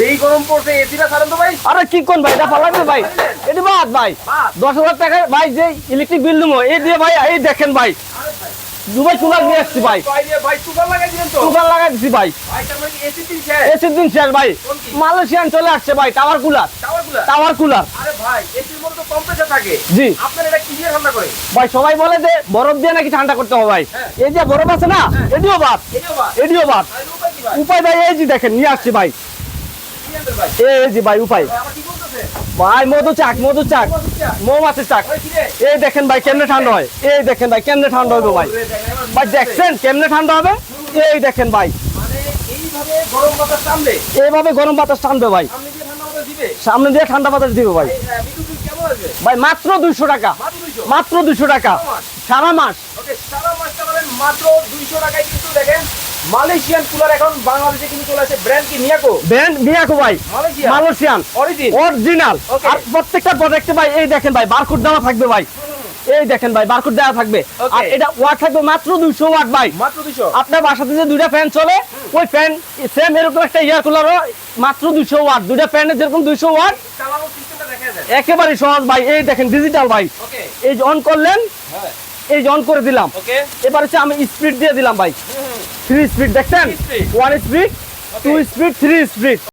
যেই গরম পড়ছে এসিটা ছাড়েন তো ভাই। আরে কি কোন ভাই, এটা পালাবে ভাই, এটা বাদ ভাই। 10,000 টাকা ভাই যে ইলেকট্রিক বিল দেবো এই দিয়ে ভাই, এই দেখেন ভাই দুবাই কুলার নিয়ে আসছি ভাই। ভাই সুগার লাগাই দিলেন তো। কুলার লাগাই দিছি ভাই। ভাই তার মানে এসি দিন শেষ। এসির দিন শেষ ভাই। মালয়েশিয়ান চলে আসছে ভাই, টাওয়ার কুলার। Tower cooler. আরে ভাই এসির মধ্যে তো কম্প্রেসার থাকে। জি। আপনার এটা কি দিয়ে ঠান্ডা করে? ভাই সবাই বলে যে বরফ দিয়ে নাকি ঠান্ডা করতে হবে ভাই। এই যে বরফ আছে না, এটিও বাদ, এটিও বাদ। উপায় ভাই এই যে দেখেন নিয়ে আসছি ভাই। এই যে ভাই উপায় ভাই, মধু চাক, মধু চাক, মৌমাছির চাক। এই দেখেন ভাই কেমনে ঠান্ডা হয়, এই দেখেন ভাই কেমনে ঠান্ডা হবে ভাই। ভাই দেখছেন কেমনে ঠান্ডা হবে, এই দেখেন ভাই এইভাবে গরম বাতাস টানবে। এইভাবে গরম বাতাস টানবে ভাই, সামনে দিয়ে ঠান্ডা বাতাস দিবে ভাই। ভাই মাত্র 200 টাকা, মাত্র 200 টাকা সারা মাস। সারা মাসটা পাবেন মাত্র 200 টাকায়। কিন্তু দেখেন মালয়েশিয়ান কুলার এখন বাংলাদেশে কিন্তু চলে আসে। ব্র্যান্ড কি মিয়াকো? ব্র্যান্ড মিয়াকো ভাই, মালয়েশিয়ান অরিজিনাল। আর প্রত্যেকটা প্রোডাক্টে ভাই এই দেখেন ভাই বারকোড দেওয়া থাকবে ভাই। এই দেখেন ভাই বারকোড দেওয়া থাকবে। আর এটা ওয়াট থাকবে মাত্র 200 ওয়াট ভাই, মাত্র 200। আপনার বাসাতে যে দুইটা ফ্যান চলে, ওই ফ্যান সেম এরকম একটা এয়ার কুলারও মাত্র 200 ওয়াট। দুইটা ফ্যানের যেরকম 200 ওয়াট, চালানো সিস্টেমটা দেখা যায় একেবারে সহজ ভাই। এই দেখেন ডিজিটাল ভাই। এই যে অন করলেন, এই যে অন করে দিলাম। এবার হচ্ছে আমি স্পিড দিয়ে দিলাম ভাই, 3 স্পিড দেখছেন, 1 স্পিড, 2 স্পিড, 3 স্পিড।